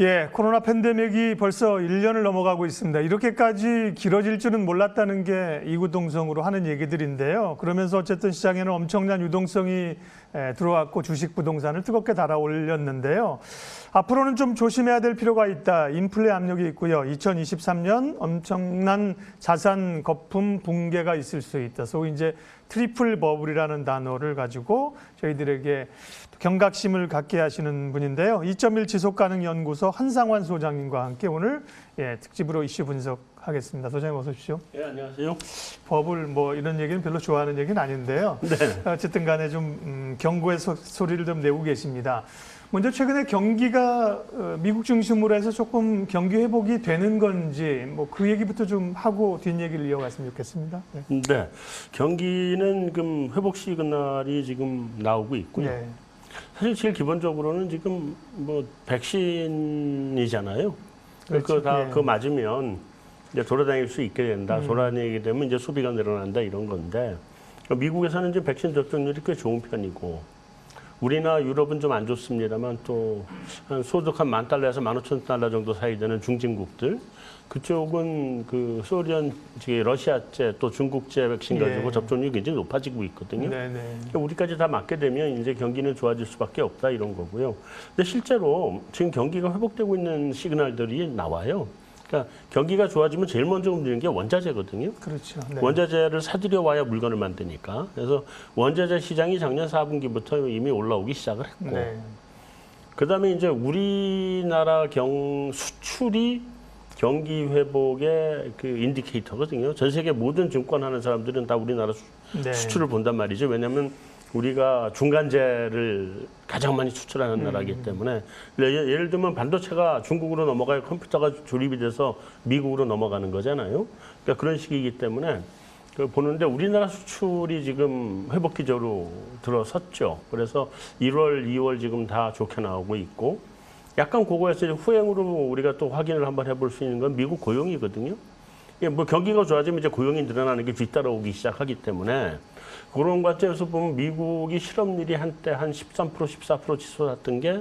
예, 코로나 팬데믹이 벌써 1년을 넘어가고 있습니다. 이렇게까지 길어질 줄은 몰랐다는 게 이구동성으로 하는 얘기들인데요. 그러면서 어쨌든 시장에는 엄청난 유동성이 들어왔고 주식 부동산을 뜨겁게 달아올렸는데요. 앞으로는 좀 조심해야 될 필요가 있다. 인플레 압력이 있고요. 2023년 엄청난 자산 거품 붕괴가 있을 수 있다. 소위 이제 트리플 버블이라는 단어를 가지고 저희들에게 경각심을 갖게 하시는 분인데요. 2.1 지속가능연구소 한상환 소장님과 함께 오늘 특집으로 이슈 분석하겠습니다. 소장님 어서 오십시오. 네, 안녕하세요. 버블 뭐 이런 얘기는 별로 좋아하는 얘기는 아닌데요. 네. 어쨌든 간에 좀 경고의 소리를 좀 내고 계십니다. 먼저 최근에 경기가 미국 중심으로 해서 조금 경기 회복이 되는 건지 뭐 그 얘기부터 좀 하고 뒷얘기를 이어갔으면 좋겠습니다. 네. 네. 경기는 지금 회복 시그널이 지금 나오고 있고요. 네. 사실 제일 기본적으로는 지금 뭐 백신이잖아요. 그렇죠. 그거 맞으면 이제 돌아다닐 수 있게 된다. 돌아다니게 되면 이제 소비가 늘어난다 이런 건데 미국에서는 이제 백신 접종률이 꽤 좋은 편이고 우리나 유럽은 좀 안 좋습니다만 또 한 소득 한 $10,000에서 $15,000 정도 사이 되는 중진국들 그쪽은 그 소련, 러시아제 또 중국제 백신 가지고 접종률이 굉장히 높아지고 있거든요. 그러니까 우리까지 다 맞게 되면 이제 경기는 좋아질 수밖에 없다 이런 거고요. 근데 실제로 지금 경기가 회복되고 있는 시그널들이 나와요. 그러니까 경기가 좋아지면 제일 먼저 움직이는 게 원자재거든요. 그렇죠. 네. 원자재를 사들여 와야 물건을 만드니까. 그래서 원자재 시장이 작년 4분기부터 이미 올라오기 시작을 했고, 그다음에 이제 우리나라 수출이 경기 회복의 그 인디케이터거든요. 전 세계 모든 증권하는 사람들은 다 우리나라 수출을 본단 말이죠. 왜냐하면 우리가 중간재를 가장 많이 수출하는 나라이기 때문에 예를 들면 반도체가 중국으로 넘어가야 컴퓨터가 조립이 돼서 미국으로 넘어가는 거잖아요. 그러니까 그런 식이기 때문에 보는데 우리나라 수출이 지금 회복 기조로 들어섰죠. 그래서 1월, 2월 지금 다 좋게 나오고 있고 약간 그거에서 후행으로 우리가 또 확인을 한번 해볼 수 있는 건 미국 고용이거든요. 뭐 경기가 좋아지면 이제 고용이 늘어나는 게 뒤따라오기 시작하기 때문에 그런 관점에서 보면 미국이 실업률이 한때 한 13%, 14% 치솟았던 게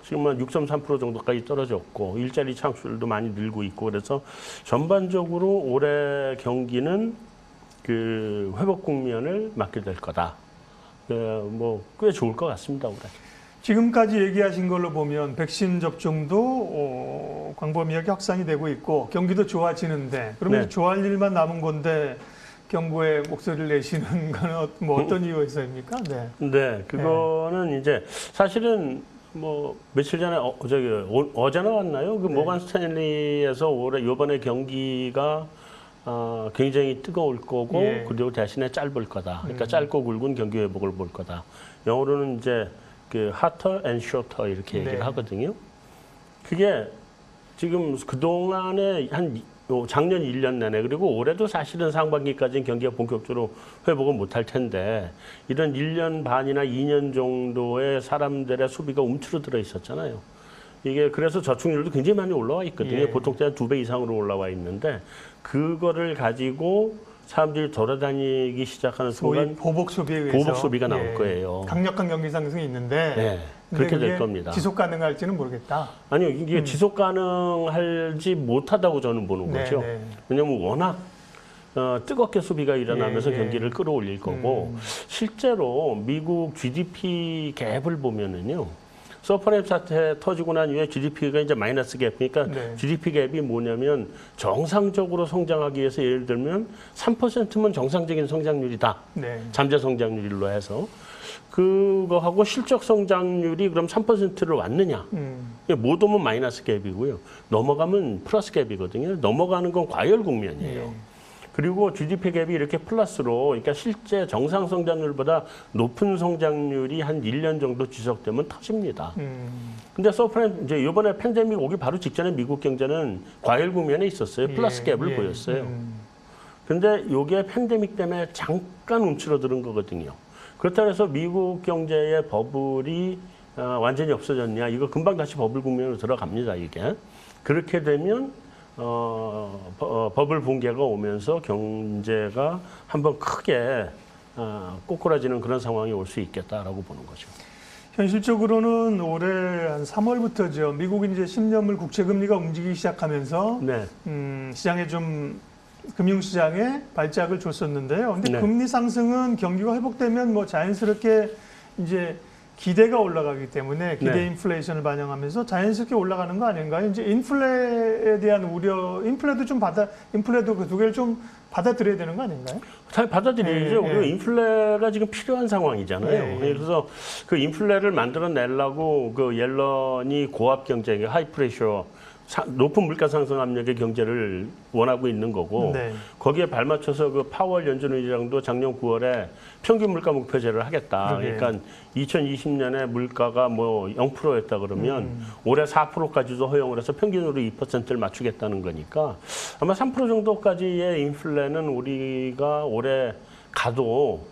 지금 한 6.3% 정도까지 떨어졌고 일자리 창출도 많이 늘고 있고 그래서 전반적으로 올해 경기는 그 회복 국면을 맞게 될 거다. 뭐 꽤 좋을 것 같습니다, 올해. 지금까지 얘기하신 걸로 보면 백신 접종도 광범위하게 확산이 되고 있고 경기도 좋아지는데 그러면 좋아할 일만 남은 건데 경고의 목소리를 내시는 건 뭐 어떤 이유에서입니까? 네, 그거는 이제 사실은 뭐 며칠 전에 어제 나왔나요? 그 모건 스탠리에서 올해 이번에 경기가 굉장히 뜨거울 거고 그리고 대신에 짧을 거다. 그러니까 짧고 굵은 경기 회복을 볼 거다. 영어로는 이제 그 hotter and shorter 이렇게 얘기를 하거든요. 그게 지금 그동안에 한 작년 1년 내내 그리고 올해도 사실은 상반기까지는 경기가 본격적으로 회복은 못할 텐데 이런 1년 반이나 2년 정도의 사람들의 소비가 움츠러들어 있었잖아요. 이게 그래서 저축률도 굉장히 많이 올라와 있거든요. 보통 때는 2배 이상으로 올라와 있는데 그거를 가지고 사람들이 돌아다니기 시작하는 순간 보복 소비에 의해서 보복 소비가 나올 거예요. 강력한 경기 상승이 있는데 그렇게 될 겁니다. 지속 가능할지는 모르겠다. 아니요, 이게 지속 가능할지 못하다고 저는 보는 거죠. 왜냐하면 워낙 뜨겁게 소비가 일어나면서 경기를 끌어올릴 거고 실제로 미국 GDP 갭을 보면은요. 서프라임 사태 터지고 난 이후에 GDP가 이제 마이너스 갭. 그러니까 GDP 갭이 뭐냐면 정상적으로 성장하기 위해서 예를 들면 3%면 정상적인 성장률이다. 잠재 성장률로 해서. 그거하고 실적 성장률이 그럼 3%를 왔느냐. 못 오면 마이너스 갭이고요. 넘어가면 플러스 갭이거든요. 넘어가는 건 과열 국면이에요. 그리고 GDP 갭이 이렇게 플러스로, 그러니까 실제 정상 성장률보다 높은 성장률이 한 1년 정도 지속되면 터집니다. 근데 서프라임, 이제 이번에 팬데믹 오기 바로 직전에 미국 경제는 과열 국면에 있었어요. 플러스 갭을 보였어요. 근데 이게 팬데믹 때문에 잠깐 움츠러드는 거거든요. 그렇다고 해서 미국 경제의 버블이 완전히 없어졌냐. 이거 금방 다시 버블 국면으로 들어갑니다, 이게. 그렇게 되면 버블 붕괴가 오면서 경제가 한번 크게 꼬꾸라지는 그런 상황이 올 수 있겠다라고 보는 거죠. 현실적으로는 올해 한 3월부터죠. 미국이 이제 10년물 국채금리가 움직이기 시작하면서 네. 시장에 좀 금융시장에 발작을 줬었는데요. 근데 네. 금리 상승은 경기가 회복되면 뭐 자연스럽게 이제 기대가 올라가기 때문에 기대 네. 인플레이션을 반영하면서 자연스럽게 올라가는 거 아닌가요? 이제 인플레에 대한 우려, 인플레도 그 두 개를 좀 받아들여야 되는 거 아닌가요? 잘 받아들여야죠. 예, 우리가 예. 인플레가 지금 필요한 상황이잖아요. 예, 예. 그래서 그 인플레를 만들어내려고 그 옐런이 고압 경제, 하이 프레셔, 높은 물가 상승 압력의 경제를 원하고 있는 거고 네. 거기에 발맞춰서 그 파월 연준 의장도 작년 9월에 평균 물가 목표제를 하겠다. 그러게요. 그러니까 2020년에 물가가 뭐 0%였다 그러면 올해 4%까지도 허용을 해서 평균으로 2%를 맞추겠다는 거니까 아마 3% 정도까지의 인플레는 우리가 올해 가도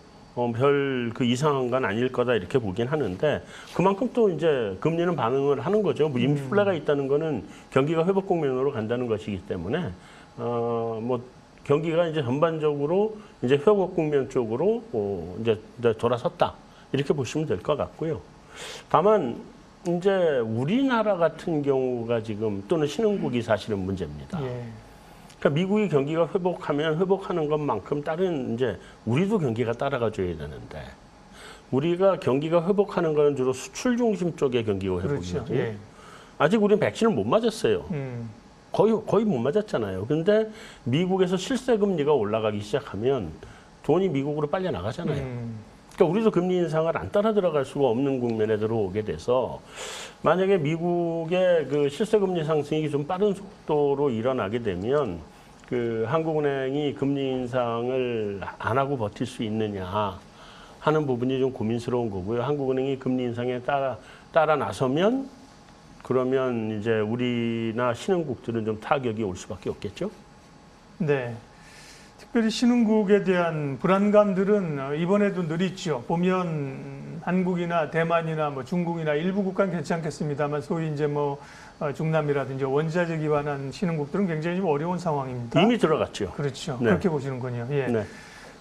별 그 이상한 건 아닐 거다 이렇게 보긴 하는데 그만큼 또 이제 금리는 반응을 하는 거죠. 뭐 인플레가 있다는 거는 경기가 회복 국면으로 간다는 것이기 때문에 뭐 경기가 이제 전반적으로 이제 회복 국면 쪽으로 이제 돌아섰다 이렇게 보시면 될 것 같고요. 다만 이제 우리나라 같은 경우가 지금 또는 신흥국이 사실은 문제입니다. 예. 그러니까 미국이 경기가 회복하면 회복하는 것만큼 다른 이제 우리도 경기가 따라가 줘야 되는데 우리가 경기가 회복하는 거는 주로 수출 중심 쪽의 경기가 회복이거든요. 그렇죠. 예. 아직 우리는 백신을 못 맞았어요. 거의 못 맞았잖아요. 근데 미국에서 실세 금리가 올라가기 시작하면 돈이 미국으로 빨려 나가잖아요. 그러니까 우리도 금리 인상을 안 따라 들어갈 수가 없는 국면에 들어오게 돼서 만약에 미국의 그 실세 금리 상승이 좀 빠른 속도로 일어나게 되면 그 한국은행이 금리 인상을 안 하고 버틸 수 있느냐 하는 부분이 좀 고민스러운 거고요. 한국은행이 금리 인상에 따라 나서면 그러면 이제 우리나 신흥국들은 좀 타격이 올 수밖에 없겠죠. 네. 특별히 신흥국에 대한 불안감들은 이번에도 늘 있죠. 보면 한국이나 대만이나 뭐 중국이나 일부 국가는 괜찮겠습니다만 소위 이제 뭐 중남이라든지 원자재 기반한 신흥국들은 굉장히 좀 어려운 상황입니다. 이미 들어갔죠. 그렇죠. 네. 그렇게 보시는군요. 예. 네.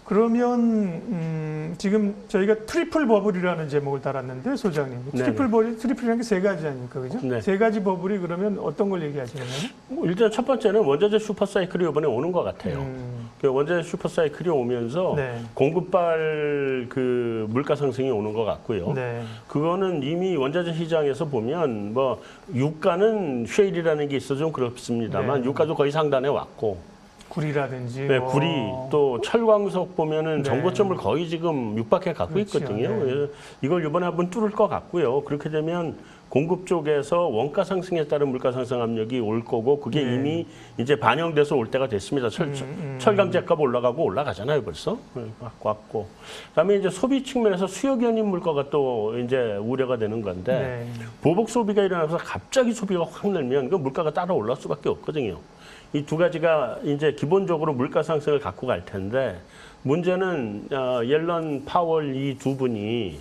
그러면 지금 저희가 트리플 버블이라는 제목을 달았는데 소장님 트리플이라는 게 세 가지 아닙니까, 그죠? 네. 세 가지 버블이 그러면 어떤 걸 얘기하시는 거예요? 뭐 일단 첫 번째는 원자재 슈퍼사이클이 이번에 오는 것 같아요. 그 원자재 슈퍼사이클이 오면서 네. 공급발 그 물가 상승이 오는 것 같고요. 네. 그거는 이미 원자재 시장에서 보면 뭐 유가는 쉐일이라는 게 있어 좀 그렇습니다만 네. 유가도 거의 상단에 왔고. 구리라든지 네, 구리 또 철광석 보면은 네. 정고점을 거의 지금 육박해 갖고 그렇죠. 있거든요. 네. 그래서 이걸 이번에 한번 뚫을 것 같고요. 그렇게 되면 공급 쪽에서 원가 상승에 따른 물가 상승 압력이 올 거고 그게 네. 이미 이제 반영돼서 올 때가 됐습니다. 철강제값 올라가고 올라가잖아요, 벌써. 왔고. 그다음에 이제 소비 측면에서 수요 견인 물가가 또 이제 우려가 되는 건데 네. 보복 소비가 일어나서 갑자기 소비가 확 늘면 그 물가가 따라 올라올 수밖에 없거든요. 이 두 가지가 이제 기본적으로 물가 상승을 갖고 갈 텐데 문제는 옐런 파월 이 두 분이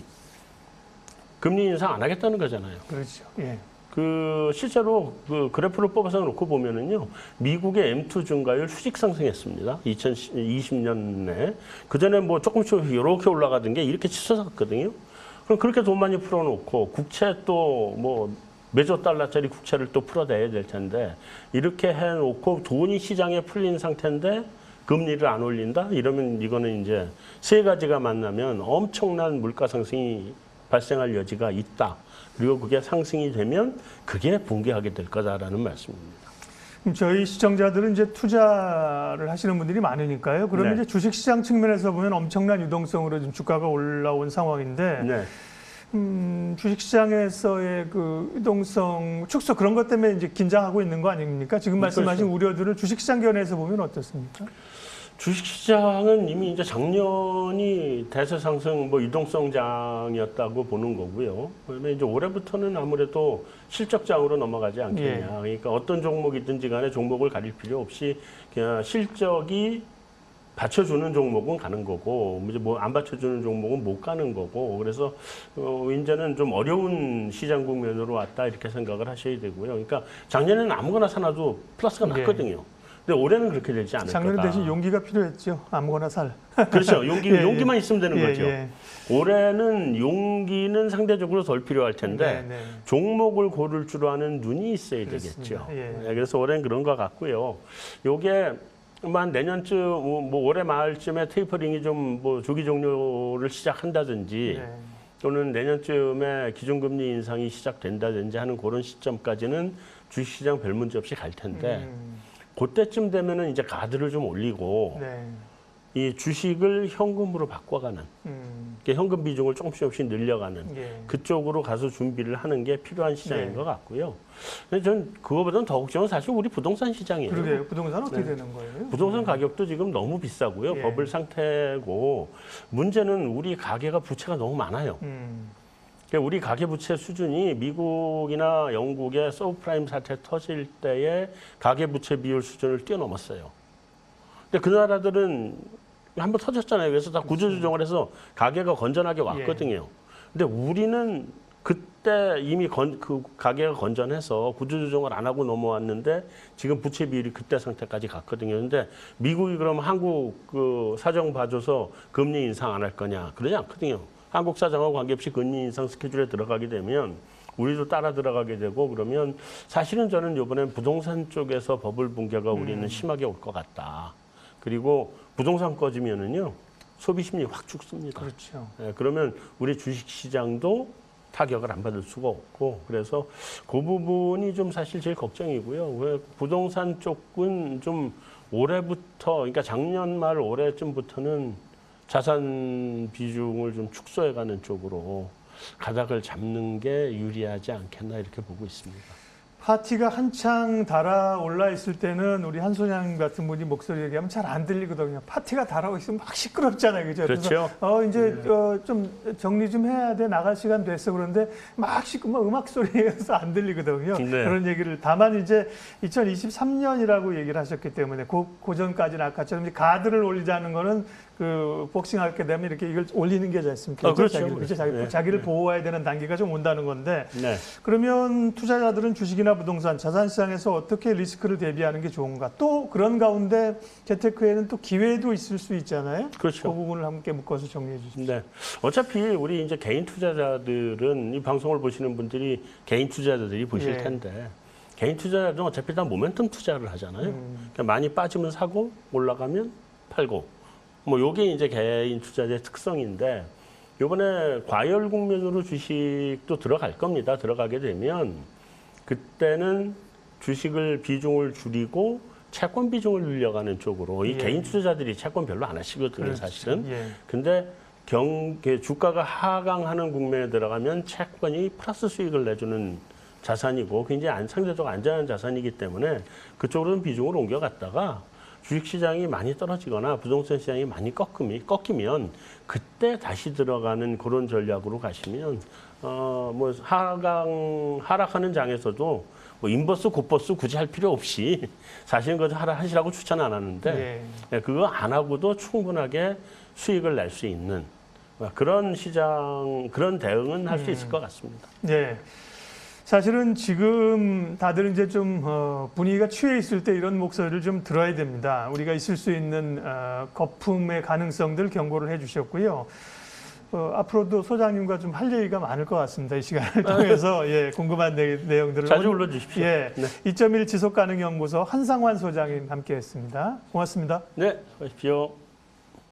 금리 인상 안 하겠다는 거잖아요. 그렇죠. 예. 그 실제로 그 그래프를 뽑아서 놓고 보면은요, 미국의 M2 증가율 수직 상승했습니다. 2020년 내. 그 전에 뭐 조금씩 이렇게 올라가던 게 이렇게 치솟았거든요. 그럼 그렇게 돈 많이 풀어놓고 국채 또 뭐 몇조 달러짜리 국채를 또 풀어내야 될 텐데 이렇게 해놓고 돈이 시장에 풀린 상태인데 금리를 안 올린다? 이러면 이거는 이제 세 가지가 만나면 엄청난 물가 상승이 발생할 여지가 있다. 그리고 그게 상승이 되면 그게 붕괴하게 될 거다라는 말씀입니다. 그럼 저희 시청자들은 이제 투자를 하시는 분들이 많으니까요. 그러면 네. 이제 주식시장 측면에서 보면 엄청난 유동성으로 지금 주가가 올라온 상황인데 네. 주식시장에서의 그 유동성 축소 그런 것 때문에 이제 긴장하고 있는 거 아닙니까? 지금 말씀하신 우려들을 주식시장 견해에서 보면 어떻습니까? 주식시장은 이미 이제 작년이 대세 상승 뭐 유동성장이었다고 보는 거고요. 그러면 이제 올해부터는 아무래도 실적장으로 넘어가지 않겠냐. 그러니까 어떤 종목이든지 간에 종목을 가릴 필요 없이 그냥 실적이 받쳐주는 종목은 가는 거고, 이제 뭐 안 받쳐주는 종목은 못 가는 거고, 그래서 이제는 좀 어려운 시장 국면으로 왔다 이렇게 생각을 하셔야 되고요. 그러니까 작년에는 아무거나 사놔도 플러스가 났거든요. 근데 올해는 그렇게 되지 않을 작년 거다. 대신 용기가 필요했죠. 아무거나 살. 그렇죠. 용기만 예. 있으면 되는 거죠. 올해는 용기는 상대적으로 덜 필요할 텐데 종목을 고를 줄 아는 눈이 있어야 그렇습니다. 되겠죠. 예. 그래서 올해는 그런 것 같고요. 요게 만 내년쯤 뭐 올해 말쯤에 테이퍼링이 좀 뭐 조기 종료를 시작한다든지 또는 내년쯤에 기준금리 인상이 시작된다든지 하는 그런 시점까지는 주식시장 별 문제 없이 갈 텐데 그때쯤 되면은 이제 가드를 좀 올리고 이 주식을 현금으로 바꿔가는 그러니까 현금 비중을 조금씩 늘려가는 그쪽으로 가서 준비를 하는 게 필요한 시장인 것 같고요. 근데 전 그거보다는 더 걱정은 사실 우리 부동산 시장이에요. 그러게요. 부동산 어떻게 되는 거예요? 부동산 가격도 지금 너무 비싸고요. 버블 상태고 문제는 우리 가계가 부채가 너무 많아요. 그러니까 우리 가계부채 수준이 미국이나 영국의 서브프라임 사태 터질 때의 가계부채 비율 수준을 뛰어넘었어요. 근데 그 나라들은 한번 터졌잖아요. 그래서 다 구조조정을 해서 가계가 건전하게 왔거든요. 근데 우리는 그때 이미 그 가계가 건전해서 구조조정을 안 하고 넘어왔는데 지금 부채 비율이 그때 상태까지 갔거든요. 근데 미국이 그럼 한국 그 사정 봐줘서 금리 인상 안 할 거냐? 그러지 않거든요. 한국 사정하고 관계없이 금리 인상 스케줄에 들어가게 되면 우리도 따라 들어가게 되고 그러면 사실은 저는 이번엔 부동산 쪽에서 버블 붕괴가 우리는 심하게 올 것 같다. 그리고 부동산 꺼지면은요 소비 심리 확 죽습니다. 그렇죠. 그러면 우리 주식 시장도 타격을 안 받을 수가 없고 그래서 그 부분이 좀 사실 제일 걱정이고요. 왜 부동산 쪽은 좀 올해부터 그러니까 작년 말 올해쯤부터는 자산 비중을 좀 축소해가는 쪽으로 가닥을 잡는 게 유리하지 않겠나 이렇게 보고 있습니다. 파티가 한창 달아올라 있을 때는 우리 한소장 같은 분이 목소리 얘기하면 잘 안 들리거든요. 파티가 달아오고 있으면 막 시끄럽잖아요. 그죠? 그렇죠. 그래서 이제 좀 정리 좀 해야 돼. 나갈 시간 됐어. 그런데 막 음악 소리에서 안 들리거든요. 그런 얘기를. 다만 이제 2023년이라고 얘기를 하셨기 때문에 고전까지는 아까처럼 이제 가드를 올리자는 거는 그 복싱할 게 되면 이렇게 이걸 올리는 게 있습니까? 그렇죠. 자기를 보호해야 되는 단계가 좀 온다는 건데 그러면 투자자들은 주식이나 부동산, 자산시장에서 어떻게 리스크를 대비하는 게 좋은가? 또 그런 가운데 재테크에는 또 기회도 있을 수 있잖아요. 그렇죠. 그 부분을 함께 묶어서 정리해 주십시오. 네. 어차피 우리 이제 개인 투자자들은 이 방송을 보시는 분들이 개인 투자자들이 보실 텐데 개인 투자자들은 어차피 다 모멘텀 투자를 하잖아요. 그러니까 많이 빠지면 사고 올라가면 팔고 뭐 요게 이제 개인 투자자의 특성인데 이번에 과열 국면으로 주식도 들어갈 겁니다. 들어가게 되면 그때는 주식을 비중을 줄이고 채권 비중을 늘려가는 쪽으로 이 개인 투자자들이 채권 별로 안 하시거든요, 사실은. 근데 주가가 하강하는 국면에 들어가면 채권이 플러스 수익을 내주는 자산이고 굉장히 상대적으로 안전한 자산이기 때문에 그쪽으로는 비중을 옮겨갔다가 주식시장이 많이 떨어지거나 부동산 시장이 많이 꺾이면 그때 다시 들어가는 그런 전략으로 가시면 뭐 하락하는 장에서도 뭐 인버스 굿버스 굳이 할 필요 없이 사실은 그거 하시라고 추천 안 하는데 그거 안 하고도 충분하게 수익을 낼 수 있는 그런 시장 그런 대응은 할 수 있을 것 같습니다. 네. 사실은 지금 다들 이제 좀 분위기가 취해 있을 때 이런 목소리를 좀 들어야 됩니다. 우리가 있을 수 있는 거품의 가능성들 경고를 해주셨고요. 앞으로도 소장님과 좀 할 얘기가 많을 것 같습니다. 이 시간을 통해서 궁금한 내용들을 자주 올려주십시오. 2.1 지속가능연구소 한상환 소장님 함께했습니다. 고맙습니다. 네, 수고하십시오.